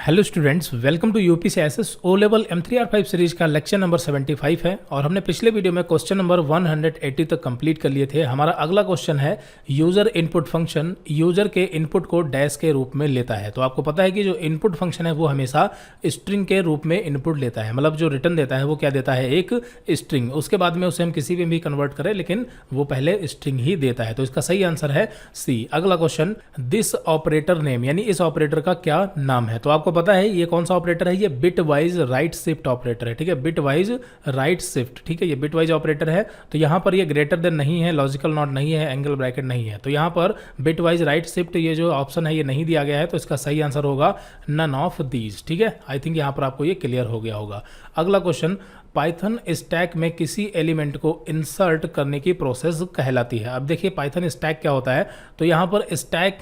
Hello students, welcome to UPCSS O level M3R5 series का lecture number 75 है और हमने पिछले वीडियो में क्वेश्चन नंबर 180 तक कंप्लीट कर लिए थे। हमारा अगला क्वेश्चन है यूजर इनपुट फंक्शन यूजर के इनपुट को डैश के रूप में लेता है। तो आपको पता है कि जो इनपुट फंक्शन है वो हमेशा स्ट्रिंग के रूप में इनपुट लेता है, मतलब जो रिटर्न देता है वो क्या देता है, एक स्ट्रिंग। उसके बाद में उसे हम किसी में भी कन्वर्ट करें लेकिन वो पहले स्ट्रिंग ही देता है। तो इसका सही आंसर है सी। अगला क्वेश्चन, दिस ऑपरेटर नेम, यानी इस ऑपरेटर का क्या नाम है। तो आपको पता है ये कौन सा ऑपरेटर है, ये bit wise right shift operator है। ठीक है, बिट वाइज राइट शिफ्ट, ठीक है, ये बिट वाइज ऑपरेटर है। तो यहाँ पर ये ग्रेटर देन नहीं है, लॉजिकल नॉट नहीं है, एंगल ब्रैकेट नहीं है। तो यहाँ पर बिट वाइज राइट शिफ्ट ये जो ऑप्शन है ये नहीं दिया गया है। तो इसका सही आंसर होगा नन ऑफ दीज। ठीक है, आई थिंक यहाँ पर आपको ये क्लियर हो गया होगा। अगला क्वेश्चन, पाइथन स्टैक में किसी एलिमेंट को इंसर्ट करने की प्रोसेस कहलाती है। अब देखिए पाइथन स्टैक क्या होता है। तो यहाँ पर स्टैक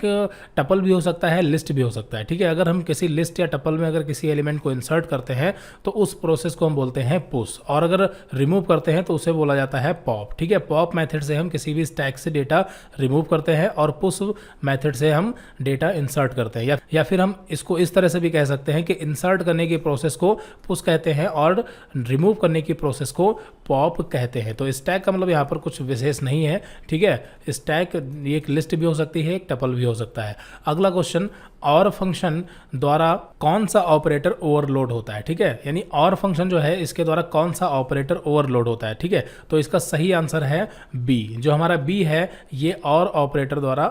टपल भी हो सकता है, लिस्ट भी हो सकता है। ठीक है, अगर हम किसी लिस्ट या टपल में अगर किसी एलिमेंट को इंसर्ट करते हैं तो उस प्रोसेस को हम बोलते हैं पुश, और अगर रिमूव करते हैं तो उसे बोला जाता है पॉप। ठीक है, पॉप मेथड से हम किसी भी स्टैक से डेटा रिमूव करते हैं और पुश मेथड से हम डेटा इंसर्ट करते हैं। या फिर हम इसको इस तरह से भी कह सकते हैं कि इंसर्ट करने की प्रोसेस को पुश कहते हैं और रिमूव करने की प्रोसेस को पॉप कहते हैं। तो स्टैक का मतलब यहाँ पर कुछ विशेष नहीं है। ठीक है, स्टैक एक लिस्ट भी हो सकती है, एक टपल भी हो सकता है। अगला क्वेश्चन, और फंक्शन द्वारा कौन सा ऑपरेटर ओवरलोड होता है। ठीक है, यानी और फंक्शन जो है इसके द्वारा कौन सा ऑपरेटर ओवरलोड होता है। ठीक है, तो इसका सही आंसर है बी। जो हमारा बी है ये और ऑपरेटर द्वारा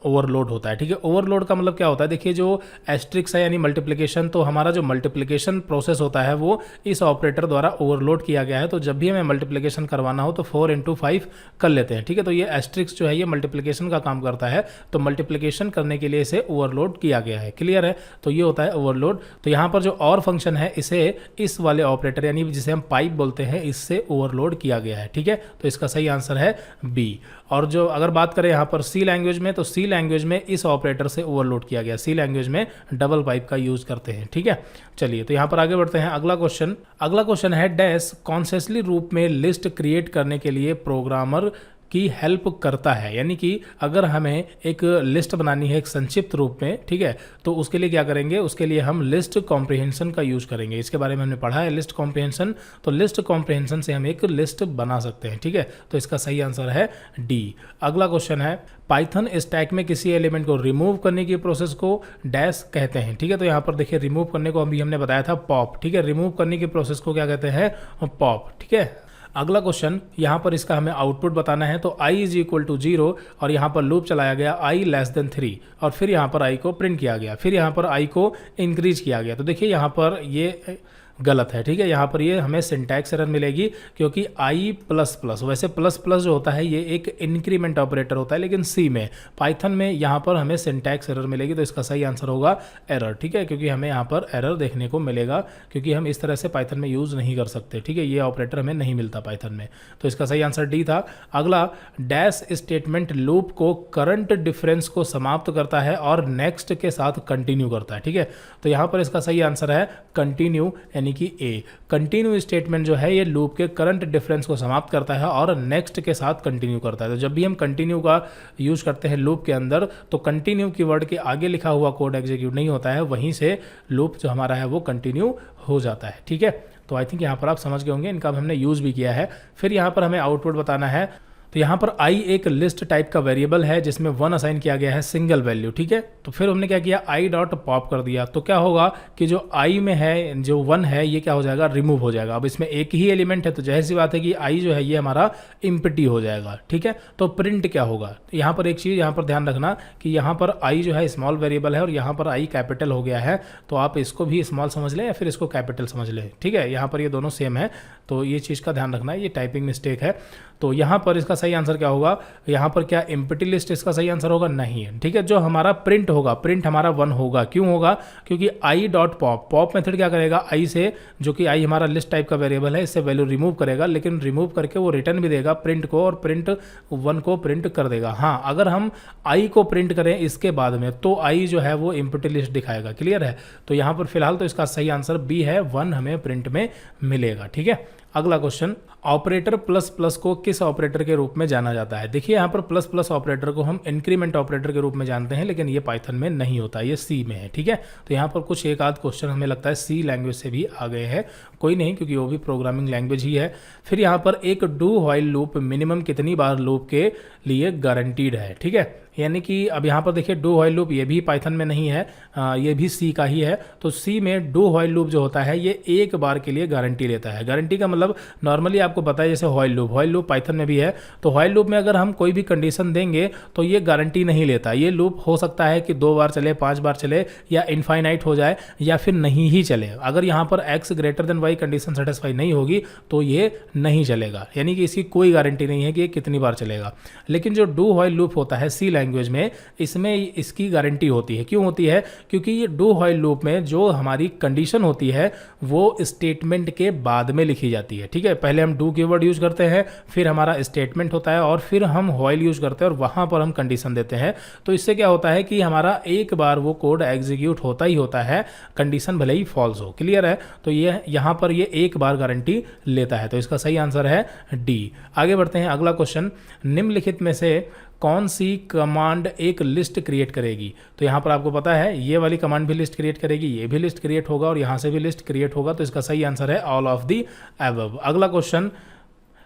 ओवरलोड होता है। ठीक है, ओवरलोड का मतलब क्या होता है, देखिए जो एस्ट्रिक्स है यानी मल्टीप्लिकेशन, तो हमारा जो मल्टीप्लिकेशन प्रोसेस होता है वो इस ऑपरेटर द्वारा ओवरलोड किया गया है। तो जब भी हमें मल्टीप्लिकेशन करवाना हो तो 4 × 5 कर लेते हैं। ठीक है, तो ये एस्ट्रिक्स जो है ये मल्टीप्लिकेशन का काम करता है, तो मल्टीप्लिकेशन करने के लिए इसे ओवरलोड किया गया है। क्लियर है, तो ये होता है ओवरलोड। तो यहाँ पर जो और फंक्शन है इसे इस वाले ऑपरेटर यानी जिसे हम पाइप बोलते हैं इससे ओवरलोड किया गया है। ठीक है, तो इसका सही आंसर है बी। और जो अगर बात करें यहाँ पर सी लैंग्वेज में, तो सी लैंग्वेज में इस ऑपरेटर से ओवरलोड किया गया। सी लैंग्वेज में डबल पाइप का यूज करते हैं। ठीक है, चलिए तो यहाँ पर आगे बढ़ते हैं। अगला क्वेश्चन है, डैश कॉन्शियसली रूप में लिस्ट क्रिएट करने के लिए प्रोग्रामर की हेल्प करता है। यानी कि अगर हमें एक लिस्ट बनानी है एक संक्षिप्त रूप में, ठीक है, तो उसके लिए क्या करेंगे, उसके लिए हम लिस्ट कॉम्प्रिहेंशन का यूज करेंगे। इसके बारे में हमने पढ़ा है लिस्ट कॉम्प्रिहेंशन। तो लिस्ट कॉम्प्रिहेंशन से हम एक लिस्ट बना सकते हैं। ठीक है, तो इसका सही आंसर है डी। अगला क्वेश्चन है, पाइथन स्टैक में किसी एलिमेंट को रिमूव करने की प्रोसेस को डैश कहते हैं। ठीक है, तो यहाँ पर देखिए रिमूव करने को अभी हमने बताया था पॉप। ठीक है, रिमूव करने की प्रोसेस को क्या कहते हैं, पॉप। ठीक है, अगला क्वेश्चन, यहाँ पर इसका हमें आउटपुट बताना है। तो i = 0 और यहाँ पर लूप चलाया गया i < 3 और फिर यहाँ पर i को प्रिंट किया गया, फिर यहाँ पर i को इंक्रीज किया गया। तो देखिए यहाँ पर ये गलत है। ठीक है, यहाँ पर ये हमें सिंटैक्स एरर मिलेगी क्योंकि i++, वैसे प्लस प्लस जो होता है ये एक इंक्रीमेंट ऑपरेटर होता है, लेकिन सी में पाइथन में यहाँ पर हमें सिंटैक्स एरर मिलेगी। तो इसका सही आंसर होगा एरर। ठीक है, क्योंकि हमें यहाँ पर एरर देखने को मिलेगा क्योंकि हम इस तरह से पाइथन में यूज़ नहीं कर सकते। ठीक है, ये ऑपरेटर हमें नहीं मिलता पाइथन में। तो इसका सही आंसर डी था। अगला, डैश स्टेटमेंट लूप को करंट डिफरेंस को समाप्त करता है और नेक्स्ट के साथ कंटिन्यू करता है। ठीक है, तो यहाँ पर इसका सही आंसर है कंटिन्यू, यानी कि ए। कंटिन्यू स्टेटमेंट जो है ये लूप के करंट डिफरेंस को समाप्त करता है और नेक्स्ट के साथ कंटिन्यू करता है। तो जब भी हम कंटिन्यू का यूज करते हैं लूप के अंदर तो कंटिन्यू कीवर्ड के आगे लिखा हुआ कोड एग्जीक्यूट नहीं होता है, वहीं से लूप जो हमारा है वो कंटिन्यू हो जाता है। ठीक है, तो आई थिंक यहाँ पर आप समझ गए होंगे, इनका हमने यूज भी किया है। फिर यहाँ पर हमें आउटपुट बताना है। तो यहाँ पर i एक लिस्ट टाइप का वेरिएबल है जिसमें 1 असाइन किया गया है, सिंगल वैल्यू। ठीक है, तो फिर हमने क्या किया, i.pop कर दिया। तो क्या होगा कि जो i में है जो 1 है ये क्या हो जाएगा, रिमूव हो जाएगा। अब इसमें एक ही एलिमेंट है तो जाहिर सी बात है कि i जो है ये हमारा इम्प्टी हो जाएगा। ठीक है, तो प्रिंट क्या होगा, तो यहाँ पर एक चीज़ यहाँ पर ध्यान रखना कि यहाँ पर i जो है स्मॉल वेरिएबल है और यहाँ पर i कैपिटल हो गया है। तो आप इसको भी स्मॉल समझ लें या फिर इसको कैपिटल समझ लें। ठीक है, यहाँ पर ये दोनों सेम है, तो ये चीज़ का ध्यान रखना है, ये टाइपिंग मिस्टेक है। तो यहाँ पर इसका सही आंसर क्या होगा, यहाँ पर क्या एम्प्टी लिस्ट इसका सही आंसर होगा, नहीं है। ठीक है, जो हमारा प्रिंट होगा, प्रिंट हमारा 1 होगा। क्यों होगा, क्योंकि i.pop, पॉप मेथड क्या करेगा, i से, जो कि i हमारा लिस्ट टाइप का वेरिएबल है, इससे वैल्यू रिमूव करेगा, लेकिन रिमूव करके वो रिटर्न भी देगा प्रिंट को और प्रिंट 1 को प्रिंट कर देगा। हाँ, अगर हम i को प्रिंट करें इसके बाद में तो i जो है वो एम्प्टी लिस्ट दिखाएगा। क्लियर है, तो यहाँ पर फिलहाल तो इसका सही आंसर बी है, 1 हमें प्रिंट में मिलेगा। ठीक है, अगला क्वेश्चन, ऑपरेटर प्लस प्लस को किस ऑपरेटर के रूप में जाना जाता है? देखिए यहाँ पर प्लस प्लस ऑपरेटर को हम इंक्रीमेंट ऑपरेटर के रूप में जानते हैं, लेकिन ये पाइथन में नहीं होता, ये सी में है। ठीक है, तो यहाँ पर कुछ एक आध क्वेश्चन हमें लगता है सी लैंग्वेज से भी आ गए हैं, कोई नहीं, क्योंकि वो भी प्रोग्रामिंग लैंग्वेज ही है। फिर यहाँ पर एक डू व्हाइल लूप मिनिमम कितनी बार लूप के लिए गारंटीड है? ठीक है, यानी कि अब यहाँ पर देखिए डू व्हाइल लूप ये भी पाइथन में नहीं है, ये भी सी का ही है। तो सी में डू व्हाइल लूप जो होता है ये एक बार के लिए गारंटी लेता है। गारंटी का मतलब नॉर्मली आपको पता है जैसे व्हाइल लूप पाइथन में भी है, तो व्हाइल लूप में अगर हम कोई भी कंडीशन देंगे तो ये गारंटी नहीं लेता। ये लूप हो सकता है कि 2 बार चले, 5 बार चले, या इनफाइनाइट हो जाए, या फिर नहीं ही चले। अगर यहाँ पर x greater than y condition satisfy नहीं होगी तो ये नहीं चलेगा, यानी कि इसकी कोई गारंटी नहीं है कि ये कितनी बार चलेगा। लेकिन जो डू व्हाइल लूप होता है सी लैंग्वेज में, इसमें इसकी गारंटी होती है। क्यों होती है? क्योंकि ये डू व्हाइल लूप में जो हमारी कंडीशन होती है वो स्टेटमेंट के बाद में लिखी जाती है। ठीक है, पहले हम डू कीवर्ड यूज करते हैं, फिर हमारा स्टेटमेंट होता है, और फिर हम व्हाइल यूज करते हैं और वहां पर हम कंडीशन देते हैं। तो इससे क्या होता है कि हमारा एक बार वो कोड एग्जीक्यूट होता ही होता है, कंडीशन भले ही फॉल्स हो। क्लियर है? तो ये यहाँ पर ये एक बार गारंटी लेता है, तो इसका सही आंसर है डी। आगे बढ़ते हैं, अगला क्वेश्चन, निम्नलिखित में से कौन सी कमांड एक लिस्ट क्रिएट करेगी? तो यहाँ पर आपको पता है ये वाली कमांड भी लिस्ट क्रिएट करेगी, ये भी लिस्ट क्रिएट होगा, और यहाँ से भी लिस्ट क्रिएट होगा। तो इसका सही आंसर है ऑल ऑफ दी अबव। अगला क्वेश्चन,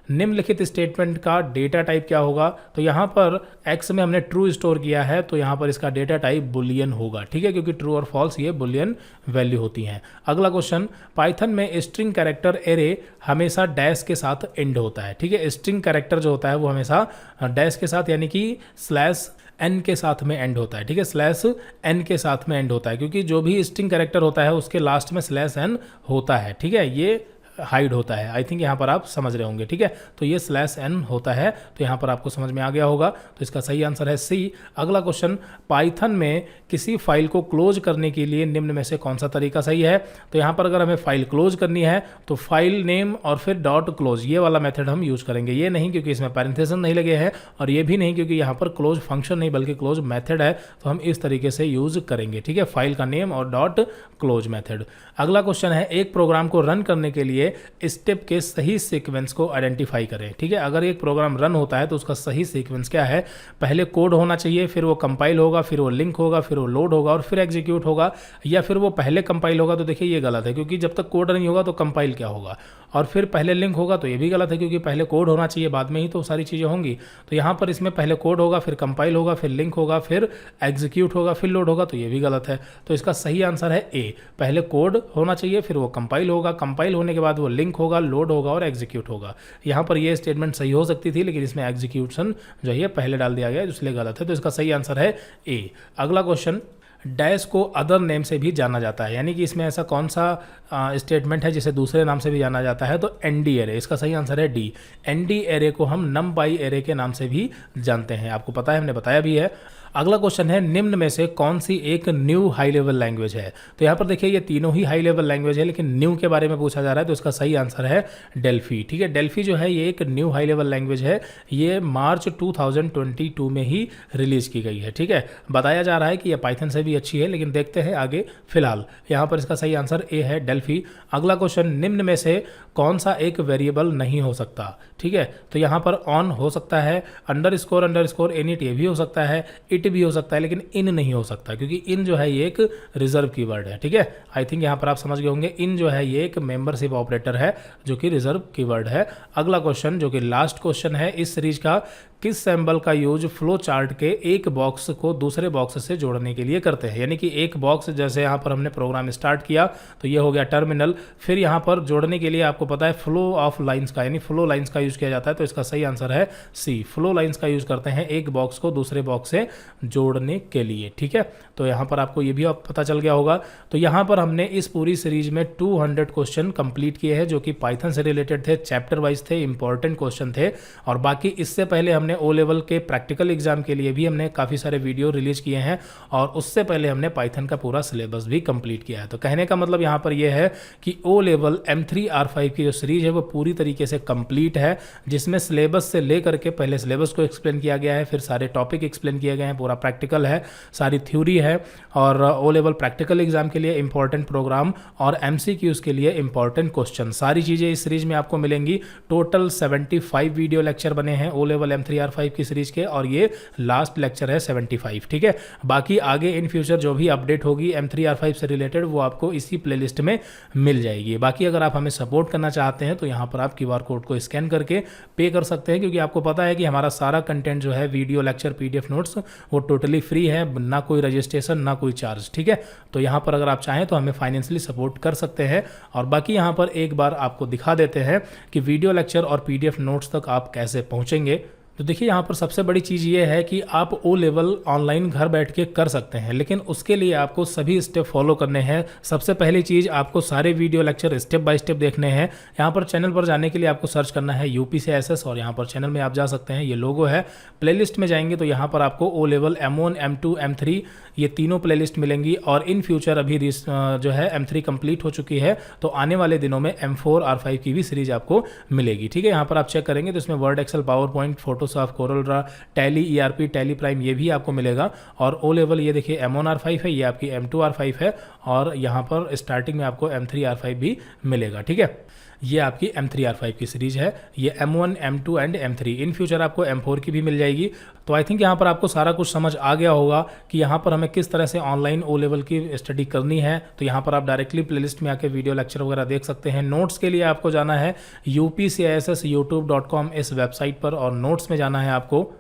निम्नलिखित स्टेटमेंट का डेटा टाइप क्या होगा? तो यहाँ पर x में हमने ट्रू स्टोर किया है, तो यहाँ पर इसका डेटा टाइप बुलियन होगा। ठीक है, क्योंकि ट्रू और फॉल्स ये बुलियन वैल्यू होती हैं। अगला क्वेश्चन, पाइथन में स्ट्रिंग कैरेक्टर एरे हमेशा डैश के साथ एंड होता है। ठीक है, स्ट्रिंग कैरेक्टर जो होता है वो हमेशा डैश के साथ यानी कि /n के साथ में एंड होता है। ठीक है, /n के साथ में एंड होता है, क्योंकि जो भी स्ट्रिंग कैरेक्टर होता है उसके लास्ट में /n होता है। ठीक है, ये हाइड होता है। आई थिंक यहाँ पर आप समझ रहे होंगे। ठीक है, तो ये /n होता है, तो यहाँ पर आपको समझ में आ गया होगा, तो इसका सही आंसर है सी। अगला क्वेश्चन, पाइथन में किसी फाइल को क्लोज करने के लिए निम्न में से कौन सा तरीका सही है? तो यहाँ पर अगर हमें फाइल क्लोज करनी है तो फाइल नेम और फिर डॉट क्लोज ये वाला मेथड हम यूज करेंगे। ये नहीं क्योंकि इसमें पैरेंथेसिस नहीं लगे हैं, और ये भी नहीं क्योंकि यहाँ पर क्लोज फंक्शन नहीं बल्कि क्लोज मेथड है, तो हम इस तरीके से यूज करेंगे। ठीक है, फाइल का नेम और डॉट क्लोज मेथड। अगला क्वेश्चन है, एक प्रोग्राम को रन करने के लिए स्टेप के सही सीक्वेंस को आइडेंटिफाई करें। ठीक है, अगर एक प्रोग्राम रन होता है तो उसका सही सीक्वेंस क्या है? पहले कोड होना चाहिए, फिर वो कंपाइल होगा, फिर वो लिंक होगा, फिर वो लोड होगा और फिर एग्जीक्यूट होगा, या फिर वो पहले कंपाइल होगा। तो देखिए ये गलत है, क्योंकि जब तक कोड नहीं होगा तो कंपाइल क्या होगा, और फिर पहले लिंक होगा, तो ये भी गलत है, क्योंकि पहले कोड होना चाहिए, बाद में ही तो सारी चीज़ें होंगी। तो यहाँ पर इसमें पहले कोड होगा, फिर कंपाइल होगा, फिर लिंक होगा, फिर एग्जीक्यूट होगा, फिर लोड होगा, तो ये भी गलत है। तो इसका सही आंसर है ए, पहले कोड होना चाहिए, फिर वो कंपाइल होगा, कंपाइल होने के बाद वो लिंक होगा, लोड होगा और एग्जीक्यूट होगा। यहाँ पर ये स्टेटमेंट सही हो सकती थी, लेकिन इसमें एग्जीक्यूशन जो है पहले डाल दिया गया, इसलिए गलत है, तो इसका सही आंसर है ए। अगला क्वेश्चन, डैश को अदर नेम से भी जाना जाता है, यानी कि इसमें ऐसा कौन सा स्टेटमेंट है जिसे दूसरे नाम से भी जाना जाता है? तो एनडी एरे, इसका सही आंसर है डी। एनडी एरे को हम नमपाई एरे के नाम से भी जानते हैं, आपको पता है, हमने बताया भी है। अगला क्वेश्चन है, निम्न में से कौन सी एक न्यू हाई लेवल लैंग्वेज है? तो यहाँ पर देखिए ये तीनों ही हाई लेवल लैंग्वेज है, लेकिन न्यू के बारे में पूछा जा रहा है, तो इसका सही आंसर है डेल्फी। ठीक है, डेल्फी जो है ये एक न्यू हाई लेवल लैंग्वेज है, ये मार्च 2022 में ही रिलीज की गई है। ठीक है, बताया जा रहा है कि यह पाइथन से भी अच्छी है, लेकिन देखते हैं आगे। फिलहाल यहाँ पर इसका सही आंसर ए है, डेल्फी। अगला क्वेश्चन, निम्न में से कौन सा एक वेरिएबल नहीं हो सकता? ठीक है, तो यहाँ पर ऑन हो सकता है, अंडरस्कोर इनिट ये भी हो सकता है, इट भी हो सकता है, लेकिन इन नहीं हो सकता, क्योंकि इन जो है ये एक रिजर्व कीवर्ड है। ठीक है, आई थिंक यहाँ पर आप समझ गए होंगे, इन जो है ये एक मेंबरशिप ऑपरेटर है जो कि रिजर्व कीवर्ड है। अगला क्वेश्चन जो कि लास्ट क्वेश्चन है इस सीरीज का, किस सिंबल का यूज फ्लो चार्ट के एक बॉक्स को दूसरे बॉक्स से जोड़ने के लिए करते हैं? यानी कि एक बॉक्स, जैसे यहाँ पर हमने प्रोग्राम स्टार्ट किया तो ये हो गया टर्मिनल, फिर यहाँ पर जोड़ने के लिए आपको पता है फ्लो ऑफ लाइंस का, यानी फ्लो लाइंस का यूज किया जाता है, तो इसका सही आंसर है सी, फ्लो लाइंस का यूज करते हैं एक बॉक्स को दूसरे बॉक्स से जोड़ने के लिए। ठीक है, तो यहाँ पर आपको ये भी पता चल गया होगा। तो यहाँ पर हमने इस पूरी सीरीज में 200 क्वेश्चन कंप्लीट किए हैं, जो कि पाइथन से रिलेटेड थे, चैप्टर वाइज थे, इंपॉर्टेंट क्वेश्चन थे, और बाकी इससे पहले हमने हमने ओ लेवल के प्रैक्टिकल एग्जाम के लिए भी हमने काफ़ी सारे वीडियो रिलीज किए हैं और उससे पहले हमने पाइथन का पूरा सिलेबस भी कंप्लीट किया है। तो कहने का मतलब यहाँ पर यह है कि ओ लेवल M3 R5 की जो सीरीज है वो पूरी तरीके से कंप्लीट है, जिसमें सिलेबस से लेकर के पहले सिलेबस को एक्सप्लेन किया गया है, फिर सारे टॉपिक एक्सप्लेन किए गए हैं, पूरा प्रैक्टिकल है, सारी थ्योरी है और ओ लेवल प्रैक्टिकल एग्जाम के लिए इंपॉर्टेंट प्रोग्राम और MCQs के लिए इंपॉर्टेंट क्वेश्चन, सारी चीज़ें इस सीरीज में आपको मिलेंगी। टोटल 75 वीडियो लेक्चर बने हैं ओ लेवल M3 R5 की सीरीज के और ये लास्ट लेक्चर है 75। ठीक है, बाकी आगे इन फ्यूचर जो भी अपडेट होगी M3 R5 से रिलेटेड वो आपको इसी प्लेलिस्ट में मिल जाएगी। बाकी अगर आप हमें सपोर्ट करना चाहते हैं तो यहाँ पर आप QR कोड को स्कैन करके पे कर सकते हैं, क्योंकि आपको पता है कि हमारा सारा कंटेंट जो है वीडियो लेक्चर PDF नोट्स वो टोटली फ्री है, ना कोई रजिस्ट्रेशन ना कोई चार्ज। ठीक है, तो यहाँ पर अगर आप चाहें तो हमें फाइनेंशियली सपोर्ट कर सकते हैं। और बाकी यहाँ पर एक बार आपको दिखा देते हैं कि वीडियो लेक्चर और PDF नोट्स तक आप कैसे पहुँचेंगे। तो देखिए यहाँ पर सबसे बड़ी चीज़ ये है कि आप ओ लेवल ऑनलाइन घर बैठ के कर सकते हैं, लेकिन उसके लिए आपको सभी स्टेप फॉलो करने हैं। सबसे पहली चीज़, आपको सारे video lecture step by step देखने हैं। यहाँ पर चैनल पर जाने के लिए आपको सर्च करना है UPSC और यहाँ पर चैनल में आप जा सकते हैं, ये लोगो है। प्लेलिस्ट में जाएंगे तो यहाँ पर आपको O level M1 M2 M3 ये तीनों प्लेलिस्ट मिलेंगी और इन फ्यूचर अभी जो है M3 कंप्लीट हो चुकी है, तो आने वाले दिनों में M4 R5 की भी सीरीज आपको मिलेगी। ठीक है, यहाँ पर आप चेक करेंगे तो इसमें Word, Excel, PowerPoint, Photoshop, CorelDRAW, Tally, ERP, Tally Prime ये भी आपको मिलेगा। और ओ लेवल ये देखिए M1 R5 है, ये आपकी M2 R5 है और यहाँ पर स्टार्टिंग में आपको M3 R5 भी मिलेगा। ठीक है, ये आपकी M3 R5 की सीरीज है, ये M1 M2 and M3। In future आपको M4 की भी मिल जाएगी। तो आई थिंक यहाँ पर आपको सारा कुछ समझ आ गया होगा कि यहाँ पर हमें किस तरह से ऑनलाइन ओ लेवल की स्टडी करनी है। तो यहाँ पर आप डायरेक्टली प्लेलिस्ट में आके वीडियो लेक्चर वगैरह देख सकते हैं। नोट्स के लिए आपको जाना है upcsyoutube.com इस वेबसाइट पर और नोट्स में जाना है आपको।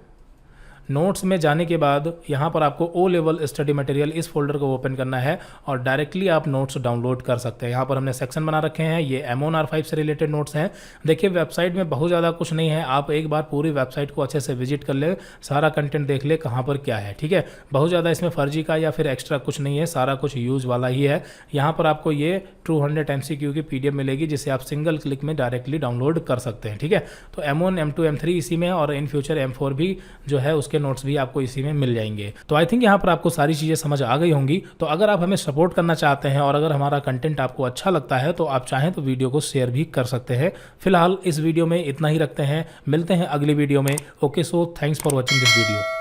नोट्स में जाने के बाद यहाँ पर आपको ओ लेवल स्टडी मटेरियल इस फोल्डर को ओपन करना है और डायरेक्टली आप नोट्स डाउनलोड कर सकते हैं। यहाँ पर हमने सेक्शन बना रखे हैं, ये M1 R5 से रिलेटेड नोट्स हैं। देखिए वेबसाइट में बहुत ज़्यादा कुछ नहीं है, आप एक बार पूरी वेबसाइट को अच्छे से विजिट कर ले, सारा कंटेंट देख ले कहाँ पर क्या है। ठीक है, बहुत ज़्यादा इसमें फर्जी का या फिर एक्स्ट्रा कुछ नहीं है, सारा कुछ यूज़ वाला ही है। यहाँ पर आपको ये 200 MCQ की PDF मिलेगी जिसे आप सिंगल क्लिक में डायरेक्टली डाउनलोड कर सकते हैं। ठीक है, तो M1 M2 M3 इसी में और इन फ्यूचर M4 भी जो है उसके नोट्स भी आपको इसी में मिल जाएंगे। तो आई थिंक यहाँ पर आपको सारी चीज़ें समझ आ गई होंगी। तो अगर आप हमें सपोर्ट करना चाहते हैं और अगर हमारा कंटेंट आपको अच्छा लगता है तो आप चाहें तो वीडियो को शेयर भी कर सकते हैं। फिलहाल इस वीडियो में इतना ही रखते हैं, मिलते हैं अगली वीडियो में। Okay, so thanks for watching this video.